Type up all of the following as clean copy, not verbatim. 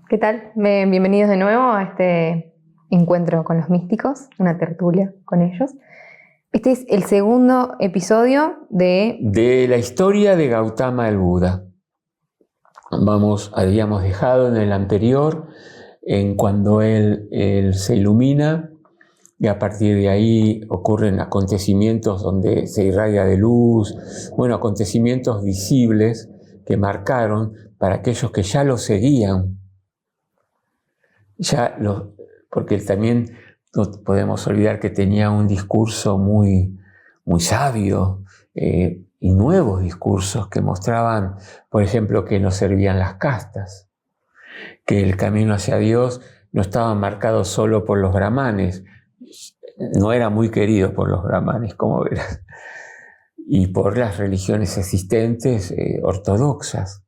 ¿Qué tal? Bienvenidos de nuevo a este encuentro con los místicos, una tertulia con ellos. Este es el segundo episodio de la historia de Gautama el Buda. Habíamos dejado en el anterior, en cuando él se ilumina, y a partir de ahí ocurren acontecimientos donde se irradia de luz, acontecimientos visibles que marcaron para aquellos que ya lo seguían. Porque también no podemos olvidar que tenía un discurso muy, muy sabio, y nuevos discursos que mostraban, por ejemplo, que no servían las castas, que el camino hacia Dios no estaba marcado solo por los brahmanes, no era muy querido por los brahmanes, como verás, y por las religiones existentes ortodoxas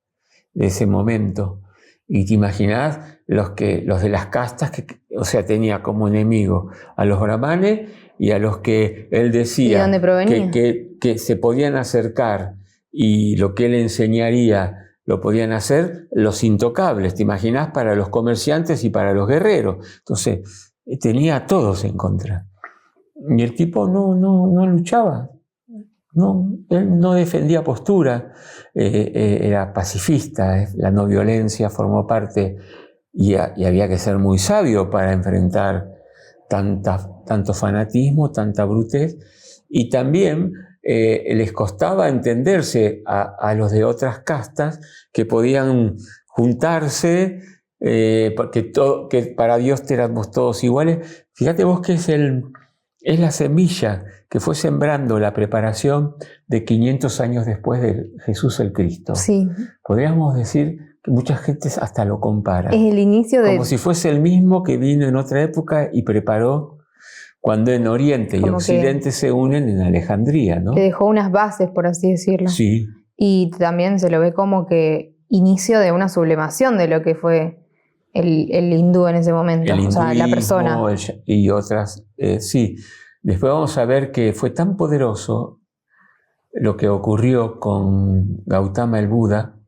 de ese momento. Y te imaginás los de las castas, tenía como enemigo a los brahmanes y a los que él decía que se podían acercar y lo que él enseñaría lo podían hacer los intocables, te imaginás, para los comerciantes y para los guerreros. Entonces tenía a todos en contra. Y el tipo no luchaba. No, él no defendía postura, era pacifista, la no violencia formó parte y había que ser muy sabio para enfrentar tanto fanatismo, tanta brutez, y también les costaba entenderse a los de otras castas que podían juntarse, porque que para Dios éramos todos iguales. Fíjate vos que es la semilla que fue sembrando la preparación de 500 años después de Jesús el Cristo. Sí. Podríamos decir que mucha gente hasta lo compara. Es el inicio como si fuese el mismo que vino en otra época y preparó cuando en Oriente y Occidente se unen en Alejandría, ¿no? Que dejó unas bases, por así decirlo. Sí. Y también se lo ve como que inicio de una sublimación de lo que fue el hindú en ese momento, el hinduismo, la persona. Y otras, sí. Después vamos a ver que fue tan poderoso lo que ocurrió con Gautama el Buda,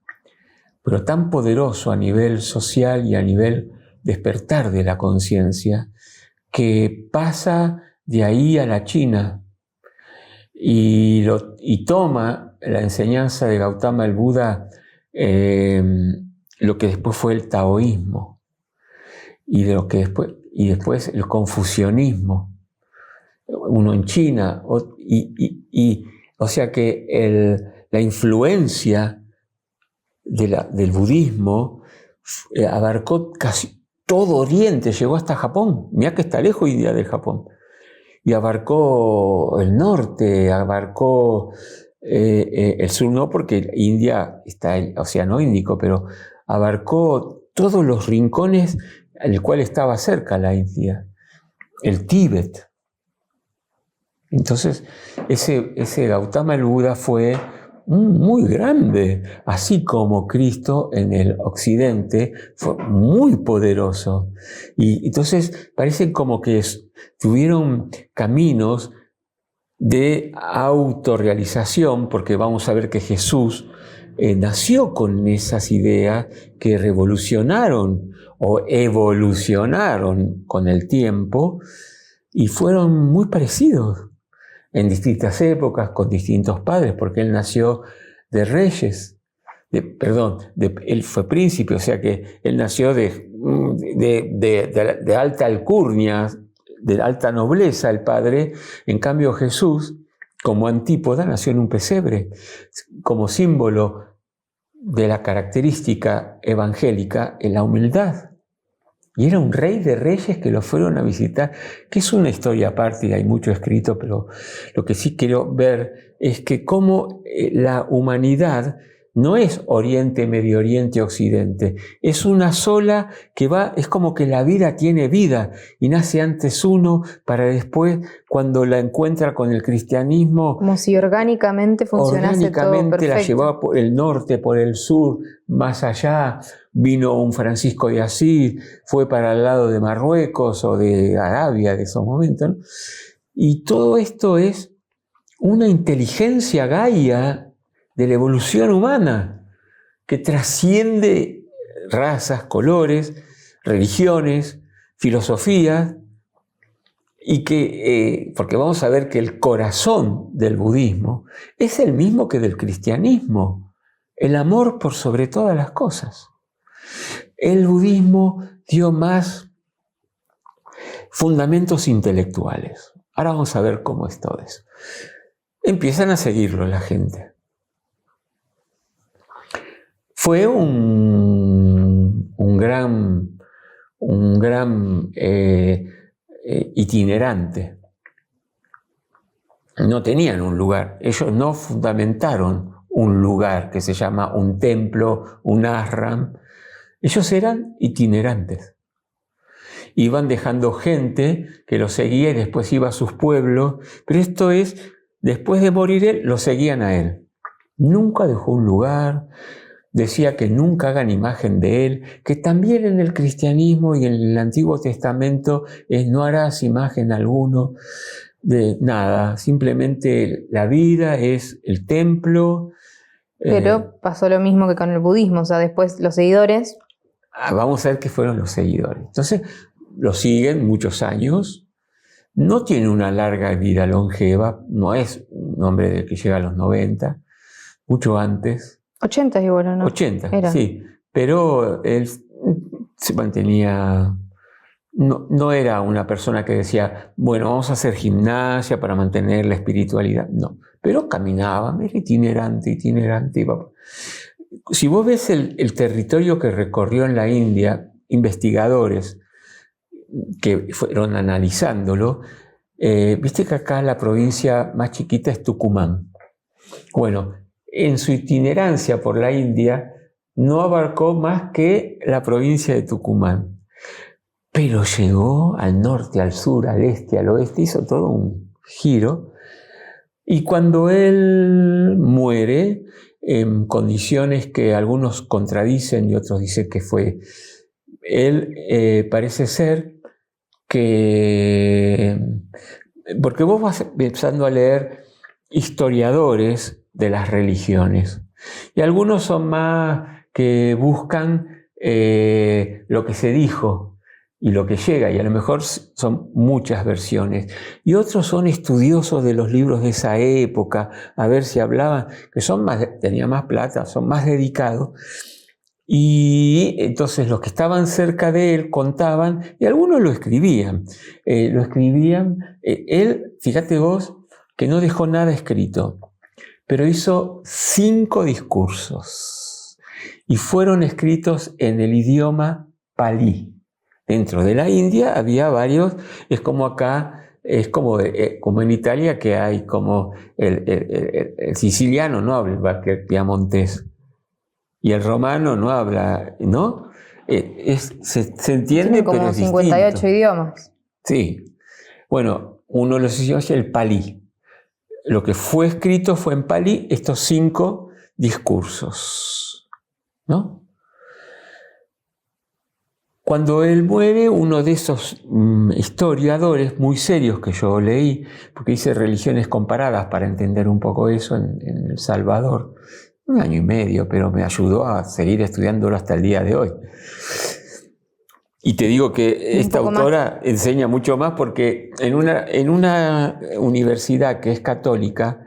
pero tan poderoso a nivel social y a nivel despertar de la conciencia, que pasa de ahí a la China y toma la enseñanza de Gautama el Buda, lo que después fue el taoísmo y después el confucianismo. Uno en China, o sea que la influencia del budismo abarcó casi todo Oriente, llegó hasta Japón. Mirá que está lejos India del Japón. Y abarcó el norte, abarcó el sur, no, porque India está el Océano Índico, pero abarcó todos los rincones al cual estaba cerca la India, el Tíbet. Entonces, ese Gautama el Buda fue muy grande, así como Cristo en el occidente fue muy poderoso. Y entonces parecen como que tuvieron caminos de autorrealización, porque vamos a ver que Jesús nació con esas ideas que revolucionaron o evolucionaron con el tiempo y fueron muy parecidos en distintas épocas, con distintos padres, porque él nació de reyes, él fue príncipe, o sea que él nació de alta alcurnia, de alta nobleza el padre. En cambio Jesús, como antípoda, nació en un pesebre, como símbolo de la característica evangélica en la humildad. Y era un rey de reyes que lo fueron a visitar, que es una historia aparte y hay mucho escrito, pero lo que sí quiero ver es que cómo la humanidad no es Oriente, Medio Oriente, Occidente. Es una sola que es como que la vida tiene vida y nace antes uno para después, cuando la encuentra con el cristianismo. Como si orgánicamente funcionase todo perfecto. La llevaba por el norte, por el sur, más allá. Vino un Francisco de Asís, fue para el lado de Marruecos o de Arabia de esos momentos, ¿no? Y todo esto es una inteligencia gaia de la evolución humana que trasciende razas, colores, religiones, filosofías, y que, porque vamos a ver que el corazón del budismo es el mismo que del cristianismo, el amor por sobre todas las cosas. El budismo dio más fundamentos intelectuales. Ahora vamos a ver cómo es todo eso. Empiezan a seguirlo la gente. Fue un gran itinerante. No tenían un lugar. Ellos no fundamentaron un lugar que se llama un templo, un ashram. Ellos eran itinerantes. Iban dejando gente que los seguía y después iba a sus pueblos. Pero esto es, después de morir él, lo seguían a él. Nunca dejó un lugar. Decía que nunca hagan imagen de él, que también en el cristianismo y en el Antiguo Testamento no harás imagen alguno de nada, simplemente la vida es el templo. Pero pasó lo mismo que con el budismo, o sea, después los seguidores... Vamos a ver qué fueron los seguidores. Entonces, lo siguen muchos años, no tiene una larga vida longeva, no es un hombre del que llega a los 90, mucho antes. 80 igual, ¿no? 80, era. Sí, pero él se mantenía, no era una persona que decía, bueno, vamos a hacer gimnasia para mantener la espiritualidad, no, pero caminaba, era itinerante. Si vos ves el territorio que recorrió en la India, investigadores que fueron analizándolo, viste que acá la provincia más chiquita es Tucumán. Bueno, en su itinerancia por la India no abarcó más que la provincia de Tucumán, pero llegó al norte, al sur, al este, al oeste, hizo todo un giro, y cuando él muere, en condiciones que algunos contradicen y otros dicen que fue él, parece ser que, porque vos vas empezando a leer historiadores de las religiones. Y algunos son más que buscan lo que se dijo y lo que llega, y a lo mejor son muchas versiones. Y otros son estudiosos de los libros de esa época, a ver si hablaban, que tenían más plata, son más dedicados. Y entonces los que estaban cerca de él contaban, y algunos lo escribían. Él, fíjate vos, que no dejó nada escrito, pero hizo 5 discursos y fueron escritos en el idioma palí. Dentro de la India había varios, es como acá, es como en Italia, que hay como el siciliano no habla el piamontés y el romano no habla, ¿no? Se entiende, tiene como pero es 58 distinto. idiomas. Sí. Bueno, uno de los idiomas es el palí. Lo que fue escrito fue en palí, estos 5 discursos, ¿no? Cuando él muere, uno de esos historiadores muy serios que yo leí, porque hice religiones comparadas para entender un poco eso en El Salvador, 1 año y medio, pero me ayudó a seguir estudiándolo hasta el día de hoy. Y te digo que esta autora enseña mucho más porque en una universidad que es católica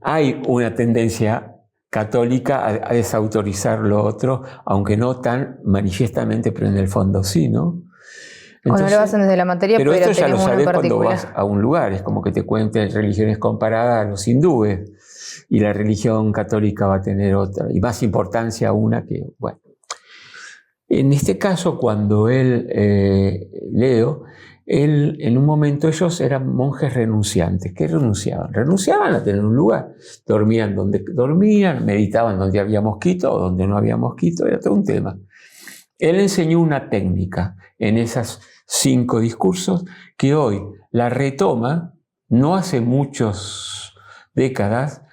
hay una tendencia católica a desautorizar lo otro, aunque no tan manifiestamente, pero en el fondo sí, ¿no? Entonces, o no lo hacen desde la materia, pero esto ya lo sabes cuando particular. vas a un lugar, es como que te cuenten religiones comparadas a los hindúes, y la religión católica va a tener otra, y más importancia una que, bueno. En este caso, cuando Leo, en un momento ellos eran monjes renunciantes. ¿Qué renunciaban? Renunciaban a tener un lugar. Dormían donde dormían, meditaban donde había mosquito o donde no había mosquito, era todo un tema. Él enseñó una técnica en esos 5 discursos que hoy la retoma, no hace muchas décadas,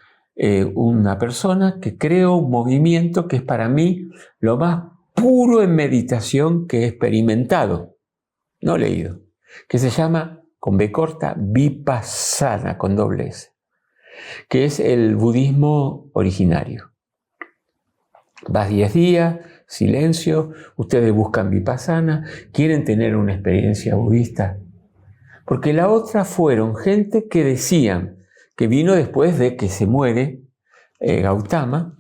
una persona que creó un movimiento que es para mí lo más puro en meditación que he experimentado, no leído, que se llama, con B corta, Vipassana, con doble S, que es el budismo originario. Vas 10 días, silencio, ustedes buscan vipassana, quieren tener una experiencia budista. Porque la otra fueron gente que decían que vino después de que se muere Gautama,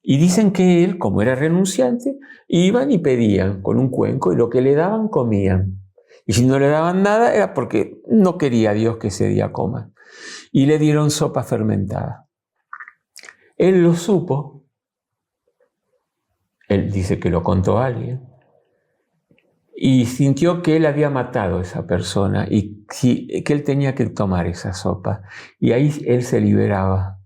y dicen que él, como era renunciante, iban y pedían con un cuenco y lo que le daban comían. Y si no le daban nada era porque no quería Dios que ese día coma. Y le dieron sopa fermentada. Él lo supo, él dice que lo contó a alguien, y sintió que él había matado a esa persona y que él tenía que tomar esa sopa. Y ahí él se liberaba.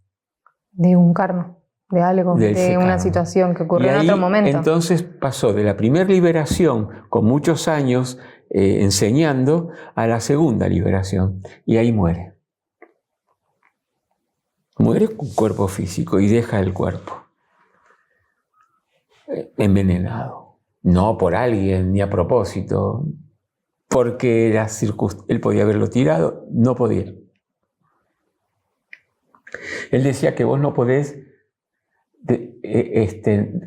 De un karma, de algo, de una situación que ocurrió en otro momento. Entonces pasó de la primera liberación, con muchos años enseñando, a la segunda liberación. Y ahí muere. Muere con cuerpo físico y deja el cuerpo envenenado. No por alguien ni a propósito, porque él podía haberlo tirado, no podía. Él decía que vos no podés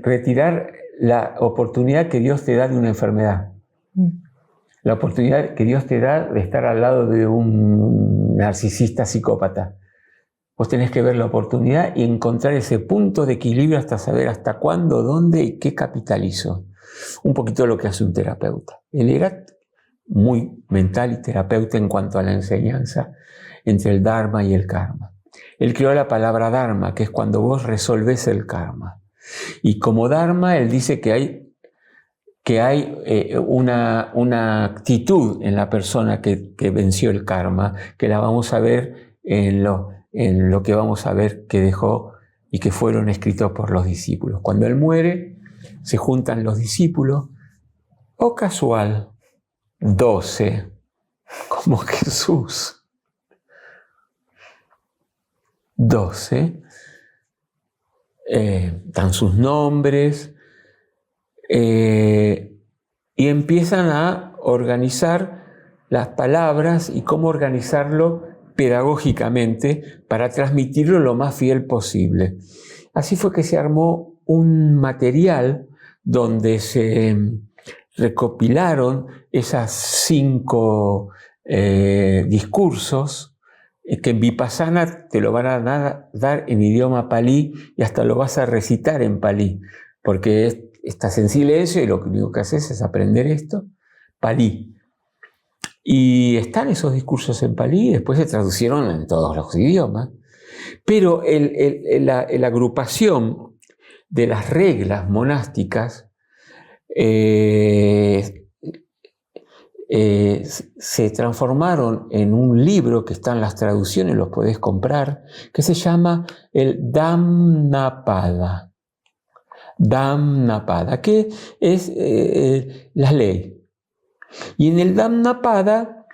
retirar la oportunidad que Dios te da de una enfermedad. La oportunidad que Dios te da de estar al lado de un narcisista psicópata. Vos tenés que ver la oportunidad y encontrar ese punto de equilibrio hasta saber hasta cuándo, dónde y qué capitalizo. Un poquito lo que hace un terapeuta. Él era muy mental y terapeuta en cuanto a la enseñanza entre el Dharma y el Karma. Él creó la palabra Dharma, que es cuando vos resolvés el Karma. Y como Dharma, él dice que hay una actitud en la persona que venció el Karma, que la vamos a ver en lo que vamos a ver que dejó y que fueron escritos por los discípulos. Cuando él muere, se juntan los discípulos, o casual, 12, como Jesús. 12, dan sus nombres y empiezan a organizar las palabras y cómo organizarlo pedagógicamente para transmitirlo lo más fiel posible. Así fue que se armó un material donde se recopilaron esas 5 discursos que en Vipassana te lo van a dar en idioma palí y hasta lo vas a recitar en palí, porque estás en silencio y lo único que haces es aprender esto, palí. Y están esos discursos en palí y después se traducieron en todos los idiomas. Pero la agrupación de las reglas monásticas se transformaron en un libro que está en las traducciones, los podés comprar, que se llama el Dhammapada. Dhammapada, que es la ley. Y en el Dhammapada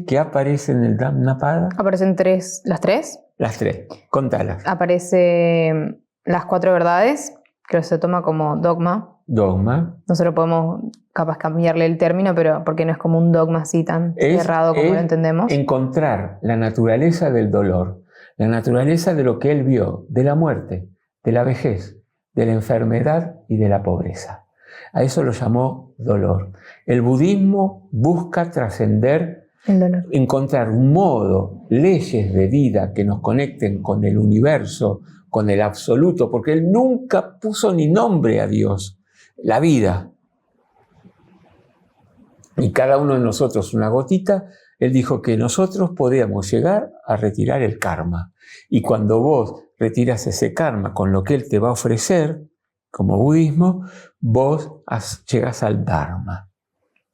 ¿qué aparece en el Dhammapada? ¿Aparecen las tres? Las 3, contalas. Aparece las 4 verdades, que se toma como dogma. Dogma. Nosotros podemos capaz cambiarle el término, pero porque no es como un dogma así tan cerrado como lo entendemos. Encontrar la naturaleza del dolor, la naturaleza de lo que él vio, de la muerte, de la vejez, de la enfermedad y de la pobreza. A eso lo llamó dolor. El budismo busca trascender, encontrar un modo, leyes de vida que nos conecten con el universo, con el absoluto, porque él nunca puso ni nombre a Dios. La vida. Y cada uno de nosotros una gotita, él dijo que nosotros podíamos llegar a retirar el karma. Y cuando vos retiras ese karma con lo que él te va a ofrecer, como budismo, vos llegas al Dharma.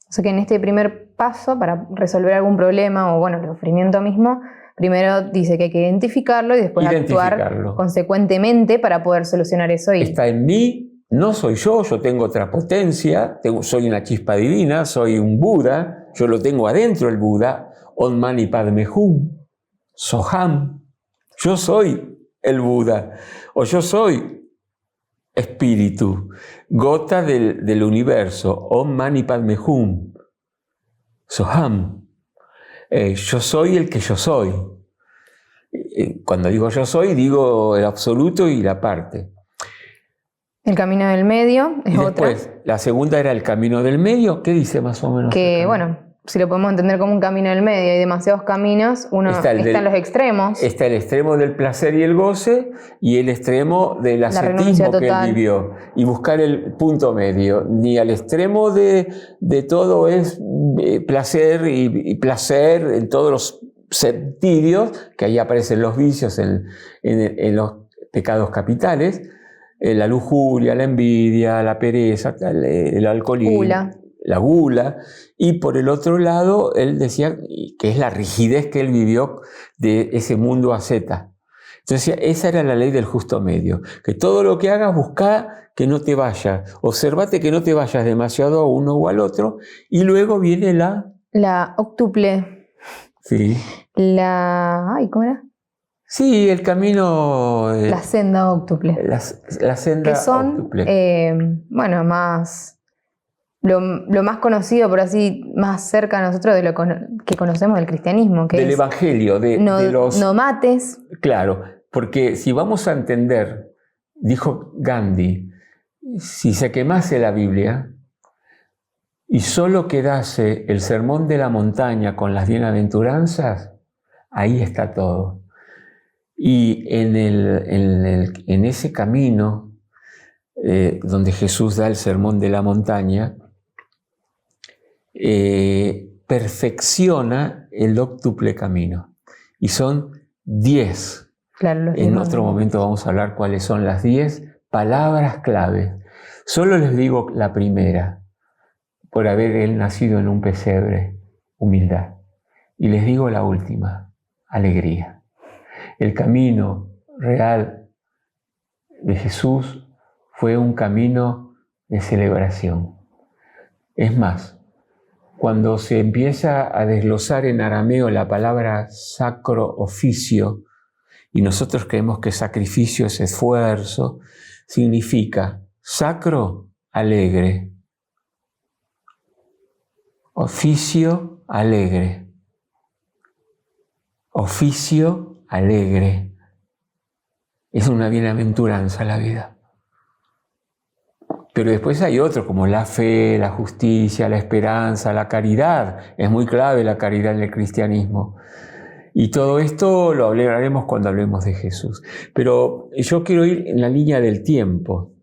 O sea que en este primer paso, para resolver algún problema o el sufrimiento mismo, primero dice que hay que identificarlo y después actuar consecuentemente para poder solucionar eso. Está en mí. No soy yo tengo otra potencia, soy una chispa divina, soy un Buda, yo lo tengo adentro el Buda, Om Mani Padme Hum, Soham, yo soy el Buda, o yo soy espíritu, gota del universo, Om Mani Padme Hum, Soham, yo soy el que yo soy. Cuando digo yo soy, digo el absoluto y la parte. El camino del medio es y otra. Después, la segunda era el camino del medio. ¿Qué dice más o menos? Que, bueno, si lo podemos entender como un camino del medio, hay demasiados caminos, está en los extremos. Está el extremo del placer y el goce y el extremo del ascetismo que él vivió. Y buscar el punto medio. Ni al extremo de todo es placer y placer en todos los sentidos, que ahí aparecen los vicios en los pecados capitales, la lujuria, la envidia, la pereza, el alcoholismo, la gula, y por el otro lado, él decía que es la rigidez que él vivió de ese mundo asceta. Entonces, esa era la ley del justo medio, que todo lo que hagas, busca que no te vayas, observate que no te vayas demasiado a uno o al otro, y luego viene la óctuple. Sí. ¿Cómo era? Sí, el camino... la senda óctuple. La senda que son, óctuple. Bueno, más... Lo más conocido, por así, más cerca a nosotros de lo que conocemos del cristianismo. Que del Evangelio, de los... No mates. Claro, porque si vamos a entender, dijo Gandhi, si se quemase la Biblia y solo quedase el sermón de la montaña con las bienaventuranzas, ahí está todo. Y en ese camino donde Jesús da el sermón de la montaña, perfecciona el óctuple camino. Y son 10. Claro, en otro momento vamos a hablar cuáles son las 10 palabras clave. Solo les digo la primera, por haber él nacido en un pesebre, humildad. Y les digo la última, alegría. El camino real de Jesús fue un camino de celebración. Es más, cuando se empieza a desglosar en arameo la palabra sacro oficio, y nosotros creemos que sacrificio es esfuerzo, significa sacro, alegre, oficio, alegre, oficio, alegre. Es una bienaventuranza la vida. Pero después hay otro, como la fe, la justicia, la esperanza, la caridad. Es muy clave la caridad en el cristianismo. Y todo esto lo hablaremos cuando hablemos de Jesús. Pero yo quiero ir en la línea del tiempo.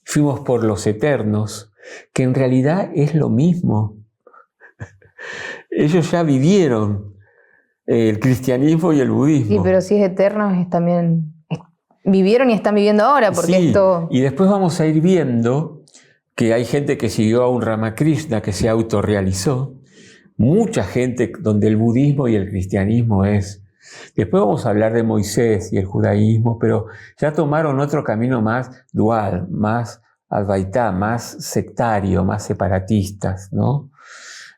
Fuimos por los eternos, que en realidad es lo mismo. Ellos ya vivieron el cristianismo y el budismo. Sí, pero si es eterno, es también... Vivieron y están viviendo ahora, porque sí, esto... Y después vamos a ir viendo que hay gente que siguió a un Ramakrishna, que se autorrealizó. Mucha gente donde el budismo y el cristianismo es... Después vamos a hablar de Moisés y el judaísmo, pero ya tomaron otro camino más dual, más advaita, más sectario, más separatistas, ¿no?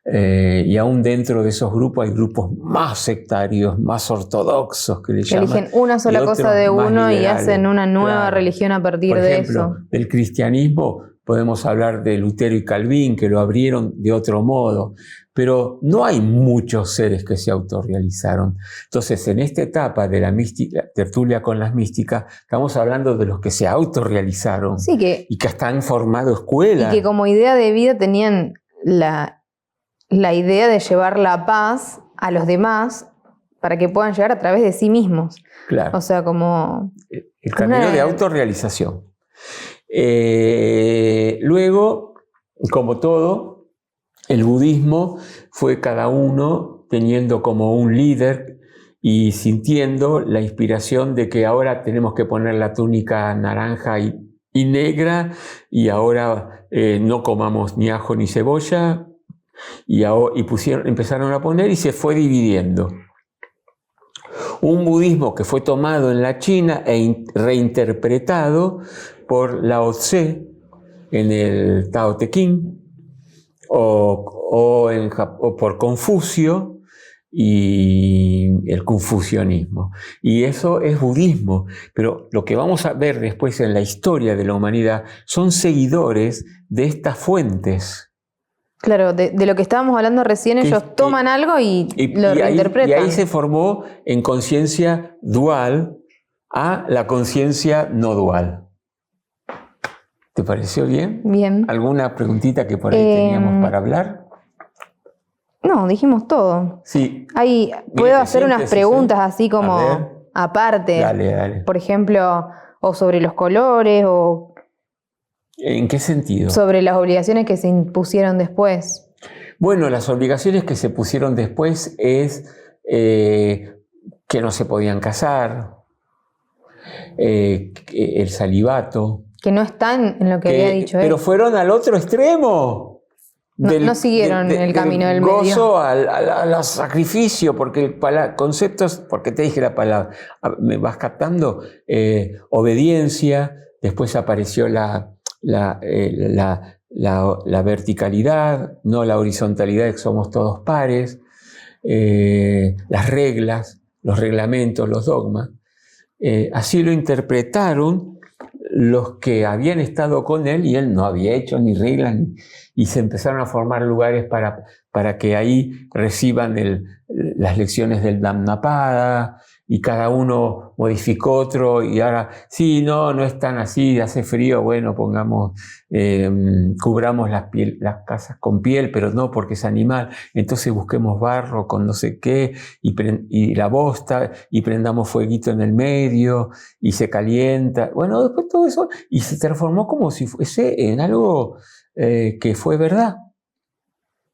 Y aún dentro de esos grupos hay grupos más sectarios, más ortodoxos que llaman. Eligen una sola cosa de uno y hacen una nueva religión a partir de eso. Por ejemplo, del cristianismo podemos hablar de Lutero y Calvin, que lo abrieron de otro modo, pero no hay muchos seres que se autorrealizaron. Entonces, en esta etapa de la mística, tertulia con las místicas, estamos hablando de los que se autorrealizaron, sí, y que hasta han formado escuelas. Y que como idea de vida tenían la idea de llevar la paz a los demás para que puedan llegar a través de sí mismos. Claro. O sea, como... El camino de autorrealización. Luego, como todo, el budismo fue cada uno teniendo como un líder y sintiendo la inspiración de que ahora tenemos que poner la túnica naranja y negra, y ahora no comamos ni ajo ni cebolla, y empezaron a poner, y se fue dividiendo. Un budismo que fue tomado en la China e reinterpretado por Lao Tse en el Tao Te Ching, o por Confucio y el confucianismo. Y eso es budismo. Pero lo que vamos a ver después en la historia de la humanidad son seguidores de estas fuentes. Claro, de lo que estábamos hablando recién, ellos toman algo y lo reinterpretan. Y ahí se formó en conciencia dual a la conciencia no dual. ¿Te pareció bien? Bien. ¿Alguna preguntita que por ahí teníamos para hablar? No, dijimos todo. Sí. Puedo hacer unas preguntas así como aparte. Dale. Por ejemplo, o sobre los colores, o... ¿En qué sentido? Sobre las obligaciones que se impusieron después. Bueno, las obligaciones que se pusieron después es que no se podían casar, el celibato. Que no están en lo que había dicho él. Pero fueron al otro extremo. No siguieron el camino del medio. Gozo al sacrificio, porque el concepto es, porque te dije la palabra, me vas captando, obediencia, después apareció la verticalidad, no la horizontalidad, que somos todos pares, las reglas, los reglamentos, los dogmas. Así lo interpretaron los que habían estado con él, y él no había hecho ni reglas, y se empezaron a formar lugares para que ahí reciban las lecciones del Dhammapada, y cada uno modificó otro, y ahora, sí, no es tan así, hace frío, bueno, cubramos las casas con piel, pero no porque es animal, entonces busquemos barro con no sé qué, y la bosta, y prendamos fueguito en el medio, y se calienta, bueno, después todo eso, y se transformó como si fuese en algo que fue verdad.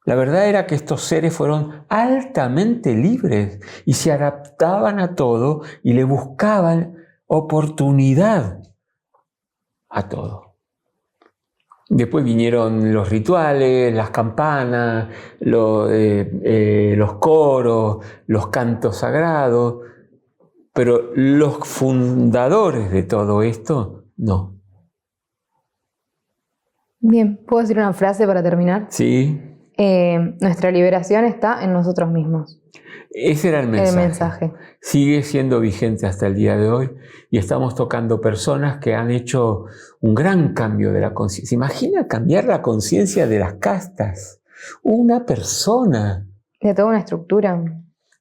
La verdad era que estos seres fueron altamente libres y se adaptaban a todo y le buscaban oportunidad a todo. Después vinieron los rituales, las campanas, los coros, los cantos sagrados, pero los fundadores de todo esto, no. Bien, ¿puedo decir una frase para terminar? Sí. Nuestra liberación está en nosotros mismos. Ese era el mensaje. Sigue siendo vigente hasta el día de hoy, y estamos tocando personas que han hecho un gran cambio de la conciencia. Imagina cambiar la conciencia de las castas. Una persona. De toda una estructura.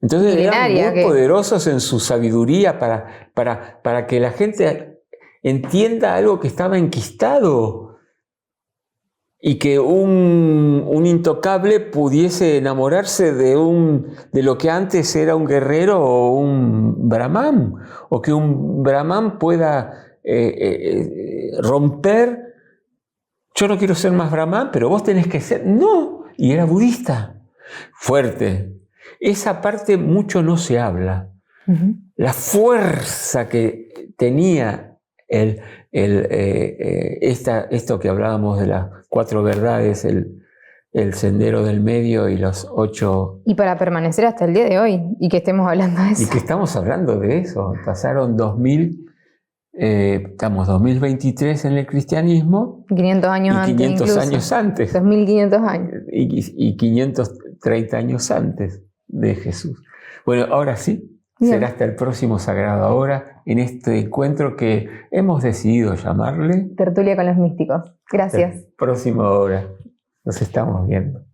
Entonces eran muy poderosos en su sabiduría para que la gente entienda algo que estaba enquistado. Y que un intocable pudiese enamorarse de lo que antes era un guerrero o un brahman, o que un brahman pueda romper. Yo no quiero ser más brahman, pero vos tenés que ser. No, y era budista. Fuerte. Esa parte mucho no se habla. Uh-huh. La fuerza que tenía esto que hablábamos de las 4 verdades, el sendero del medio y los 8... Y para permanecer hasta el día de hoy, y que estemos hablando de eso. Y que estamos hablando de eso. Pasaron 2023 en el cristianismo. 500 años antes. 500 incluso. Años antes. 2500 años. Y 530 años antes de Jesús. Bueno, ahora sí. Bien. Será hasta el próximo Sagrado Ahora, en este encuentro que hemos decidido llamarle Tertulia con los místicos. Gracias. El próximo Ahora. Nos estamos viendo.